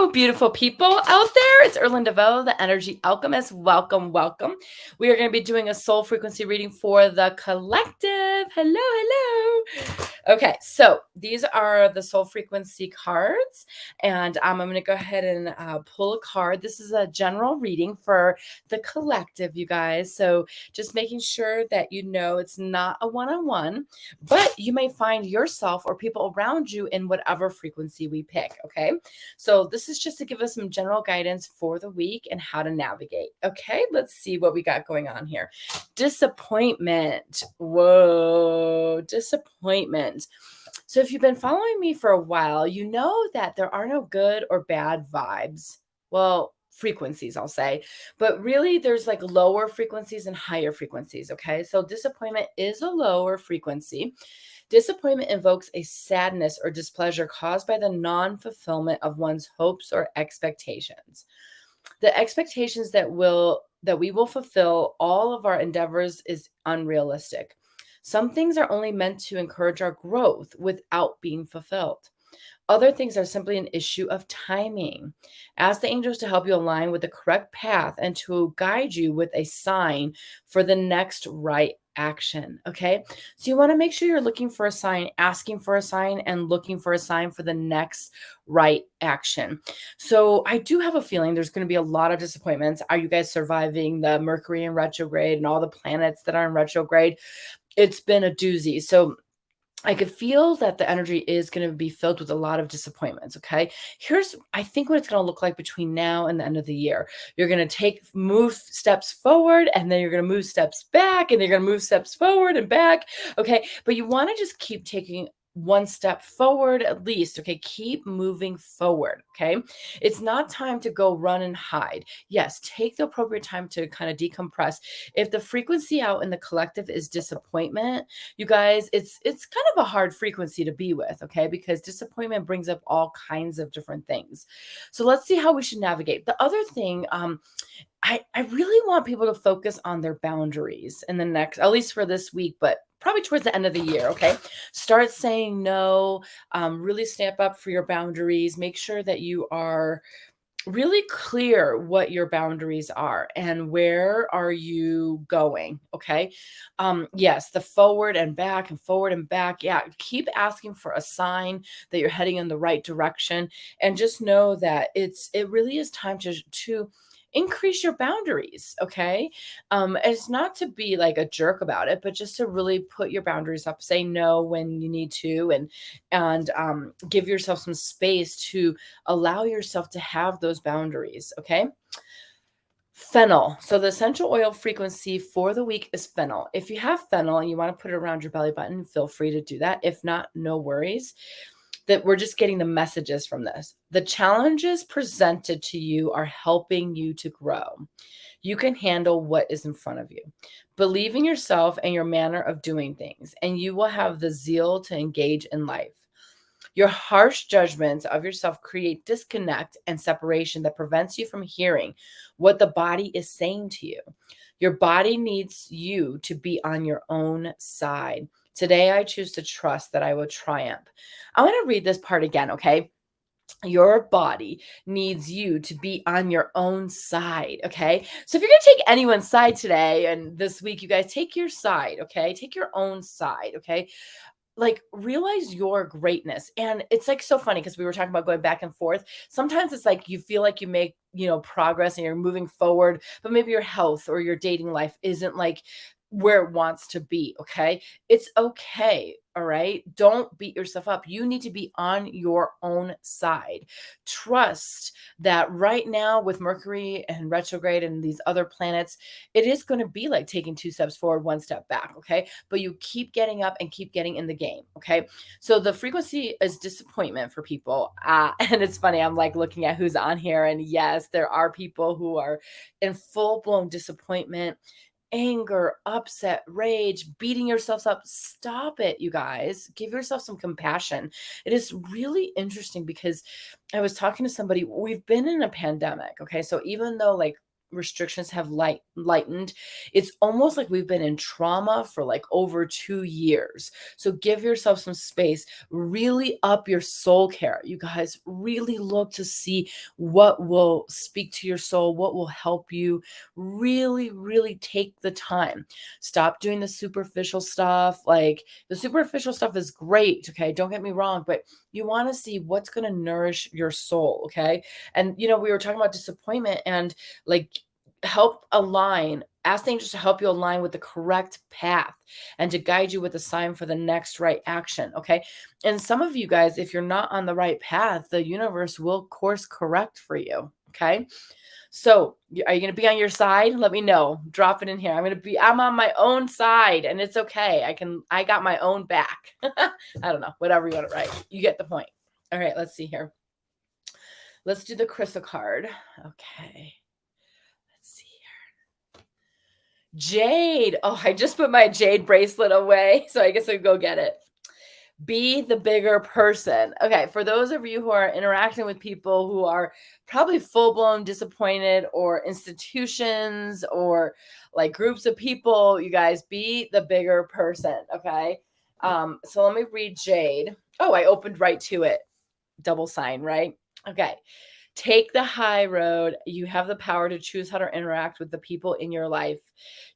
Hello, beautiful people out there. It's Erlinda Vo, the Energy Alchemist. Welcome, welcome. We are going to be doing a soul frequency reading for the collective. Hello, hello. Okay, so these are the soul frequency cards, and I'm going to go ahead and pull a card. This is a general reading for the collective, you guys. So just making sure that you know it's not a one-on-one, but you may find yourself or people around you in whatever frequency we pick, okay? So this is just to give us some general guidance for the week and how to navigate. Okay, let's see what we got going on here. Disappointment. Whoa, disappointment. So if you've been following me for a while, you know that there are no good or bad vibes. Well, frequencies, I'll say, but really there's like lower frequencies and higher frequencies. Okay, so disappointment is a lower frequency. Disappointment invokes a sadness or displeasure caused by the non-fulfillment of one's hopes or expectations. The expectations that we will fulfill all of our endeavors is unrealistic. Some things are only meant to encourage our growth without being fulfilled. Other things are simply an issue of timing. Ask the angels to help you align with the correct path and to guide you with a sign for the next right action. Okay. So you want to make sure you're looking for a sign, asking for a sign, and looking for a sign for the next right action. So I do have a feeling there's going to be a lot of disappointments. Are you guys surviving the Mercury in retrograde and all the planets that are in retrograde? It's been a doozy. So I could feel that the energy is going to be filled with a lot of disappointments. Okay. I think what it's going to look like between now and the end of the year. You're going to move steps forward, and then you're going to move steps back, and then you're going to move steps forward and back. Okay. But you want to just keep taking one step forward at least. Okay. Keep moving forward. Okay. It's not time to go run and hide. Yes. Take the appropriate time to kind of decompress. If the frequency out in the collective is disappointment, you guys, it's kind of a hard frequency to be with. Okay. Because disappointment brings up all kinds of different things. So let's see how we should navigate. The other thing, I really want people to focus on their boundaries in the next, at least for this week, but probably towards the end of the year. Okay. Start saying no, really stamp up for your boundaries. Make sure that you are really clear what your boundaries are and where are you going. Okay. Yes, the forward and back and forward and back. Yeah. Keep asking for a sign that you're heading in the right direction, and just know that it really is time to increase your boundaries. Okay. It's not to be like a jerk about it, but just to really put your boundaries up, say no when you need to, and give yourself some space to allow yourself to have those boundaries. Okay. Fennel. So the essential oil frequency for the week is fennel. If you have fennel and you want to put it around your belly button, feel free to do that. If not, no worries. That we're just getting the messages from this. The challenges presented to you are helping you to grow. You can handle what is in front of you. Believe in yourself and your manner of doing things, and you will have the zeal to engage in life. Your harsh judgments of yourself create disconnect and separation that prevents you from hearing what the body is saying to you. Your body needs you to be on your own side. Today, I choose to trust that I will triumph. I want to read this part again, okay? Your body needs you to be on your own side. Okay. So if you're going to take anyone's side today and this week, you guys take your side. Okay. Take your own side. Okay. Like, realize your greatness. And it's like so funny because we were talking about going back and forth. Sometimes it's like you feel like you make, progress and you're moving forward, but maybe your health or your dating life isn't like where it wants to be. Okay. It's okay. All right. Don't beat yourself up. You need to be on your own side. Trust that right now with Mercury and retrograde and these other planets, it is going to be like taking 2 steps forward, 1 step back. Okay. But you keep getting up and keep getting in the game. Okay. So the frequency is disappointment for people. And it's funny. I'm like looking at who's on here. And yes, there are people who are in full blown disappointment, anger, upset, rage, beating yourselves up. Stop it, you guys. Give yourself some compassion. It is really interesting because I was talking to somebody. We've been in a pandemic. Okay. So even though like restrictions have lightened. It's almost like we've been in trauma for like over 2 years. So give yourself some space. Really up your soul care. You guys really look to see what will speak to your soul, what will help you. Really, really take the time. Stop doing the superficial stuff. Like the superficial stuff is great, okay? Don't get me wrong, but you want to see what's going to nourish your soul, okay? And we were talking about disappointment and like help align, ask angels to help you align with the correct path and to guide you with a sign for the next right action, okay? And some of you guys, if you're not on the right path, the universe will course correct for you, okay? So are you going to be on your side? Let me know. Drop it in here. I'm on my own side and it's okay. I got my own back. I don't know, whatever you want to write. You get the point. All right, let's see here. Let's do the crystal card. Okay. Let's see here. Jade. Oh, I just put my jade bracelet away, so I guess I'll go get it. Be the bigger person. Okay, for those of you who are interacting with people who are probably full-blown disappointed, or institutions, or like groups of people, you guys, be the bigger person, okay? So let me read Jade. Oh, I opened right to it. Double sign, right? Okay. Take the high road. You have the power to choose how to interact with the people in your life.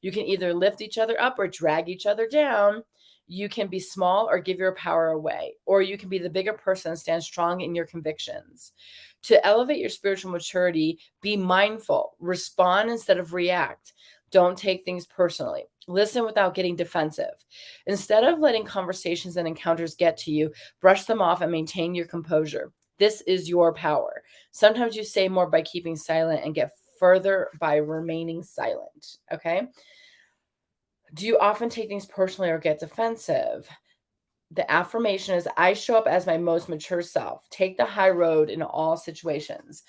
You can either lift each other up or drag each other down. You can be small or give your power away, or you can be the bigger person and stand strong in your convictions. To elevate your spiritual maturity, be mindful, respond instead of react. Don't take things personally. Listen without getting defensive. Instead of letting conversations and encounters get to you, brush them off and maintain your composure. This is your power. Sometimes you say more by keeping silent and get further by remaining silent. Okay. Do you often take things personally or get defensive? The affirmation is, I show up as my most mature self. Take the high road in all situations.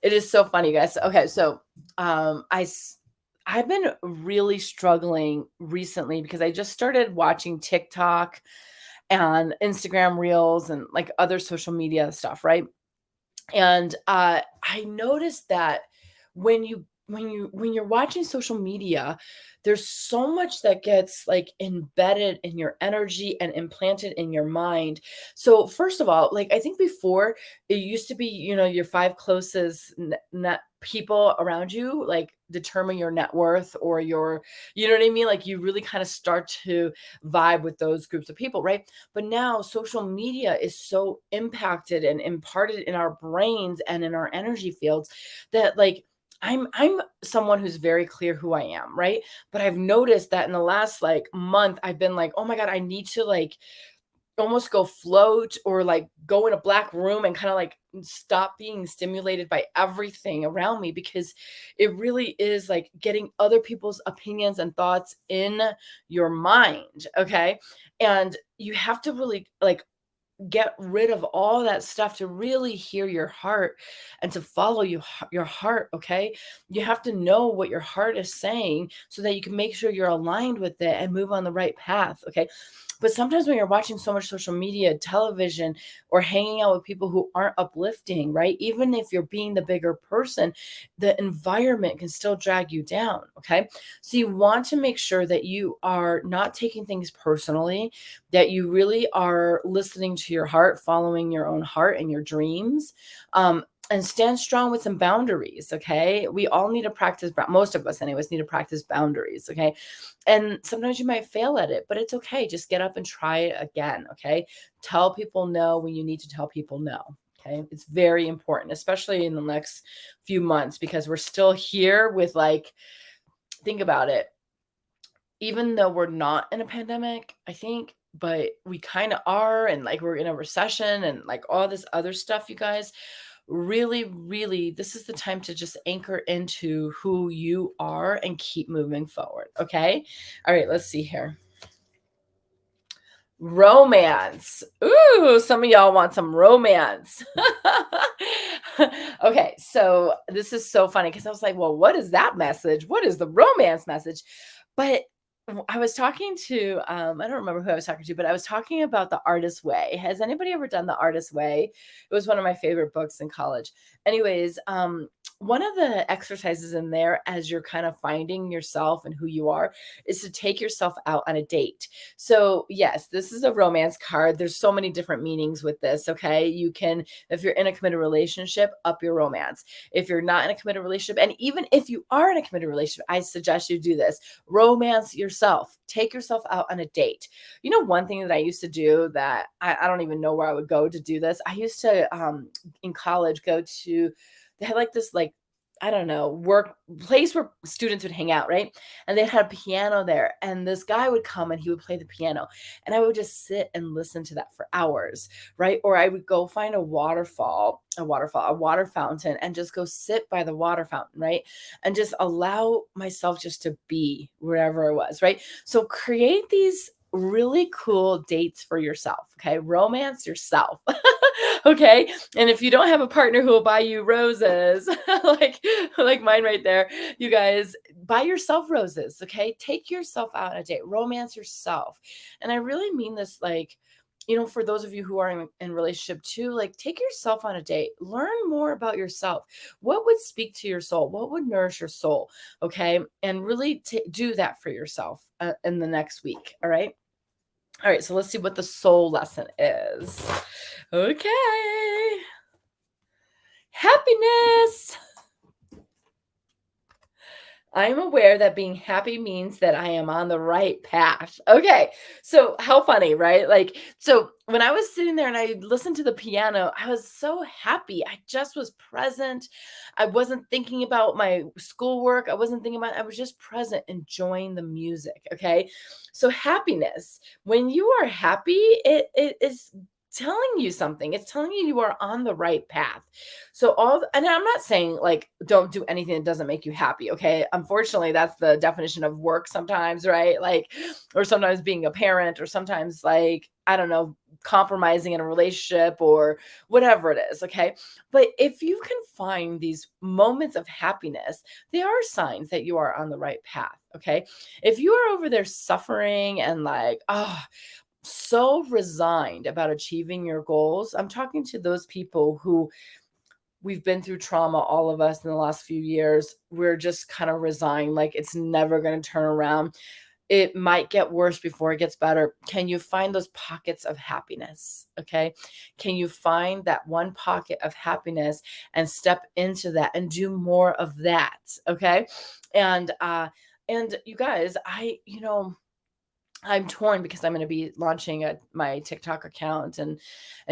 It is so funny, guys. Okay. So, I've been really struggling recently because I just started watching TikTok and Instagram reels and like other social media stuff, right? And I noticed that when you're watching social media, there's so much that gets like embedded in your energy and implanted in your mind. So first of all, like I think before it used to be, your five closest net people around you like determine your net worth, or your, you know what I mean? Like you really kind of start to vibe with those groups of people, right? But now social media is so impacted and imparted in our brains and in our energy fields that like I'm someone who's very clear who I am, right? But I've noticed that in the last like month, I've been like, oh my God, I need to like almost go float or like go in a black room and kind of like stop being stimulated by everything around me, because it really is like getting other people's opinions and thoughts in your mind. Okay. And you have to really like get rid of all that stuff to really hear your heart and to follow your heart, okay? You have to know what your heart is saying so that you can make sure you're aligned with it and move on the right path, okay? But sometimes when you're watching so much social media, television, or hanging out with people who aren't uplifting, right? Even if you're being the bigger person, the environment can still drag you down, okay? So you want to make sure that you are not taking things personally, that you really are listening to your heart, following your own heart and your dreams. And stand strong with some boundaries, okay? We all need to practice, most of us anyways, need to practice boundaries, okay? And sometimes you might fail at it, but it's okay. Just get up and try it again, okay? Tell people no when you need to tell people no, okay? It's very important, especially in the next few months, because we're still here with like, think about it. Even though we're not in a pandemic, I think, but we kind of are, and like we're in a recession and like all this other stuff, you guys. Really, really, this is the time to just anchor into who you are and keep moving forward. Okay. All right. Let's see here. Romance. Ooh, some of y'all want some romance. Okay. So this is so funny because I was like, well, what is that message? What is the romance message? But I was talking to, I don't remember who I was talking to, but I was talking about The Artist's Way. Has anybody ever done The Artist's Way? It was one of my favorite books in college. Anyways, one of the exercises in there as you're kind of finding yourself and who you are is to take yourself out on a date. So, yes, this is a romance card. There's so many different meanings with this, okay? You can, if you're in a committed relationship, up your romance. If you're not in a committed relationship, and even if you are in a committed relationship, I suggest you do this. Romance yourself. Take yourself out on a date. You know, one thing that I used to do that I don't even know where I would go to do this. I used to, in college, go to, they had like this, like, I don't know, work place where students would hang out, right? And they had a piano there, and this guy would come and he would play the piano, and I would just sit and listen to that for hours, right? Or I would go find a water fountain, and just go sit by the water fountain, right? And just allow myself just to be wherever I was, right? So create these really cool dates for yourself, okay? Romance yourself. Okay? And if you don't have a partner who will buy you roses, like mine right there, you guys, buy yourself roses, okay? Take yourself out on a date. Romance yourself. And I really mean this, like, for those of you who are in relationship too, like, take yourself on a date. Learn more about yourself. What would speak to your soul? What would nourish your soul? Okay? And really do that for yourself in the next week. All right? All right, so let's see what the soul lesson is. Okay. Happiness. I am aware that being happy means that I am on the right path. Okay. So, how funny, right? Like, so when I was sitting there and I listened to the piano, I was so happy. I just was present. I wasn't thinking about my schoolwork. I was just present, enjoying the music. Okay. So, happiness, when you are happy, it is telling you something. It's telling you you are on the right path. So and I'm not saying, like, don't do anything that doesn't make you happy, okay? Unfortunately, that's the definition of work sometimes, right? Like, or sometimes being a parent, or sometimes, like, I don't know, compromising in a relationship, or whatever it is, okay? But if you can find these moments of happiness, they are signs that you are on the right path, okay? If you are over there suffering and, like, so resigned about achieving your goals, I'm talking to those people who, we've been through trauma, all of us, in the last few years. We're just kind of resigned, like it's never going to turn around. It might get worse before it gets better. Can you find those pockets of happiness? Okay. Can you find that one pocket of happiness and step into that and do more of that? Okay. And you guys, I'm torn because I'm going to be launching my TikTok account and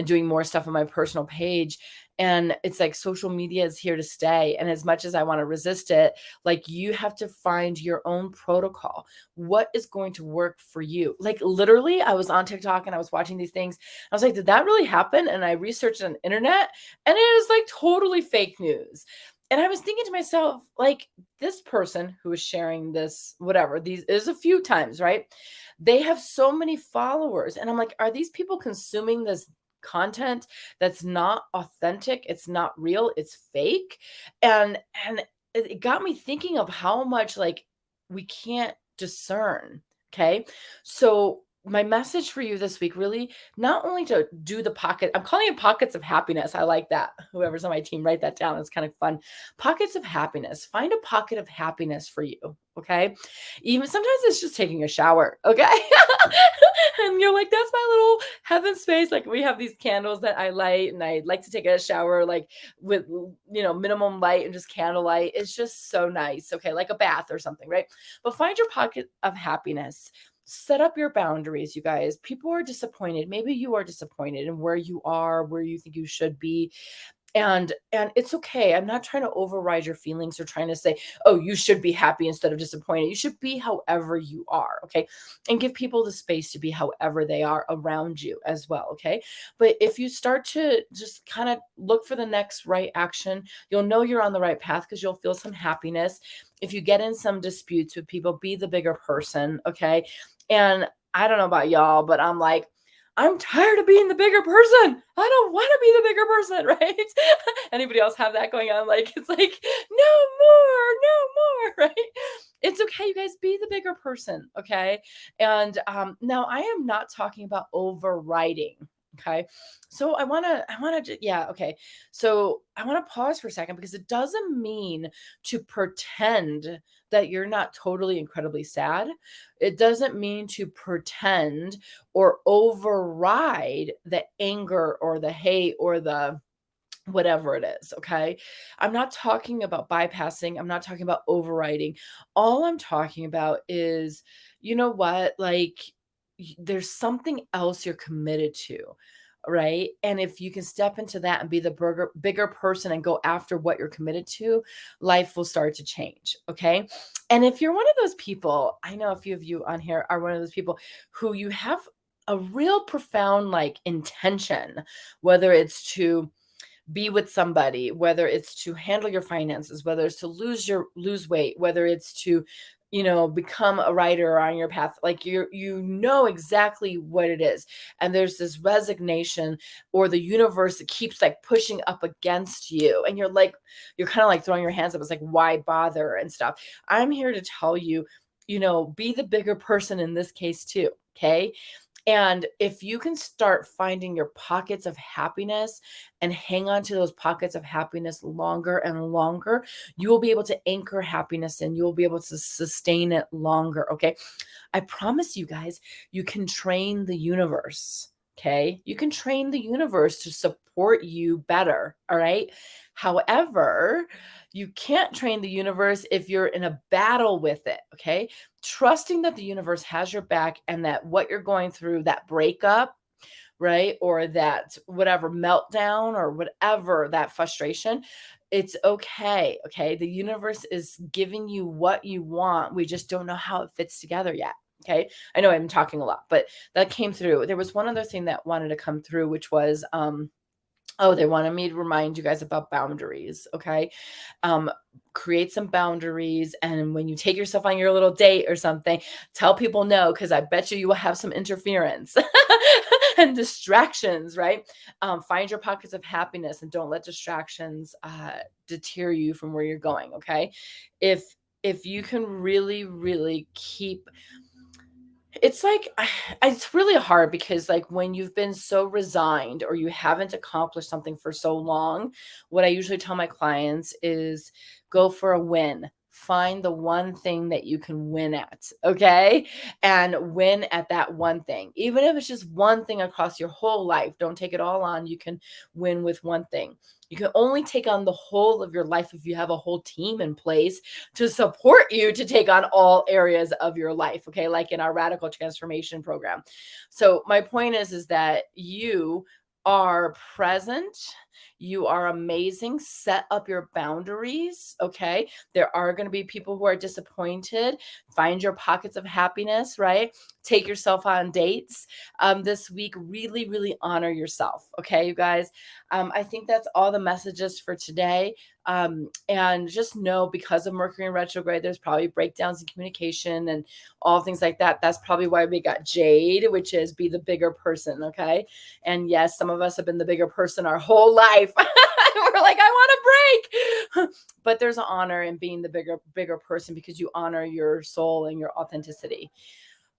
doing more stuff on my personal page. And it's like social media is here to stay. And as much as I want to resist it, like, you have to find your own protocol. What is going to work for you? Like, literally, I was on TikTok and I was watching these things. I was like, did that really happen? And I researched on the internet, and it is like totally fake news. And I was thinking to myself, like, this person who is sharing this, whatever, these is a few times, right? They have so many followers. And I'm like, are these people consuming this content that's not authentic? It's not real, it's fake. And it got me thinking of how much, like, we can't discern. Okay. So my message for you this week, really, not only to do the pocket, I'm calling it pockets of happiness. I like that. Whoever's on my team, write that down. It's kind of fun. Pockets of happiness. Find a pocket of happiness for you. Okay. Even sometimes it's just taking a shower. Okay. And you're like, that's my little heaven space. Like, we have these candles that I light, and I like to take a shower, like, with, minimum light and just candlelight. It's just so nice. Okay. Like a bath or something, right? But find your pocket of happiness. Set up your boundaries, you guys. People are disappointed. Maybe you are disappointed in where you are, where you think you should be. And it's okay. I'm not trying to override your feelings or trying to say, oh, you should be happy instead of disappointed. You should be however you are, okay? And give people the space to be however they are around you as well, okay? But if you start to just kind of look for the next right action, you'll know you're on the right path because you'll feel some happiness. If you get in some disputes with people, be the bigger person, okay? And I don't know about y'all, but I'm like, I'm tired of being the bigger person. I don't want to be the bigger person, right? Anybody else have that going on? Like, it's like, no more, right? It's okay, you guys, be the bigger person, okay? And now I am not talking about overriding, Okay. So yeah. Okay. So I want to pause for a second because it doesn't mean to pretend that you're not totally incredibly sad. It doesn't mean to pretend or override the anger or the hate or the whatever it is. Okay. I'm not talking about bypassing. I'm not talking about overriding. All I'm talking about is, you know what? Like, there's something else you're committed to. Right. And if you can step into that and be the bigger person and go after what you're committed to, life will start to change. Okay. And if you're one of those people, I know a few of you on here are one of those people who you have a real profound like intention, whether it's to be with somebody, whether it's to handle your finances, whether it's to lose weight, whether it's to, become a writer on your path, like you know exactly what it is. And there's this resignation or the universe that keeps like pushing up against you. And you're kind of like throwing your hands up. It's like, why bother and stuff. I'm here to tell you, be the bigger person in this case too. Okay. And if you can start finding your pockets of happiness and hang on to those pockets of happiness longer and longer, you will be able to anchor happiness and you will be able to sustain it longer. Okay. I promise you guys, you can train the universe. Okay. You can train the universe to support you better. All right. However, you can't train the universe if you're in a battle with it. Okay. Trusting that the universe has your back and that what you're going through, that breakup, right? Or that whatever meltdown or whatever, that frustration, it's okay. Okay. The universe is giving you what you want. We just don't know how it fits together yet. Okay. I know I'm talking a lot, but that came through. There was one other thing that wanted to come through, which was, oh, they wanted me to remind you guys about boundaries. Okay. Um, create some boundaries. And when you take yourself on your little date or something, tell people no, because I bet you will have some interference and distractions, right? Find your pockets of happiness and don't let distractions deter you from where you're going. Okay. If you can really, really keep it's like it's really hard because like when you've been so resigned or you haven't accomplished something for so long, what I usually tell my clients is go for a win. Find the one thing that you can win at, okay? And win at that one thing. Even if it's just one thing across your whole life, don't take it all on. You can win with one thing. You can only take on the whole of your life if you have a whole team in place to support you to take on all areas of your life. Okay. Like in our radical transformation program. So my point is that you are present. You are amazing. Set up your boundaries. Okay. There are going to be people who are disappointed. Find your pockets of happiness, right? Take yourself on dates this week. Really, really honor yourself. Okay, you guys. I think that's all the messages for today. And just know because of Mercury in retrograde, there's probably breakdowns in communication and all things like that. That's probably why we got Jade, which is be the bigger person. Okay. And yes, some of us have been the bigger person our whole life. We're like, I want to break. But there's an honor in being the bigger person because you honor your soul and your authenticity.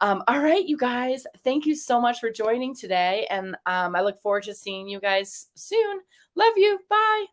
All right, you guys, thank you so much for joining today. And I look forward to seeing you guys soon. Love you. Bye.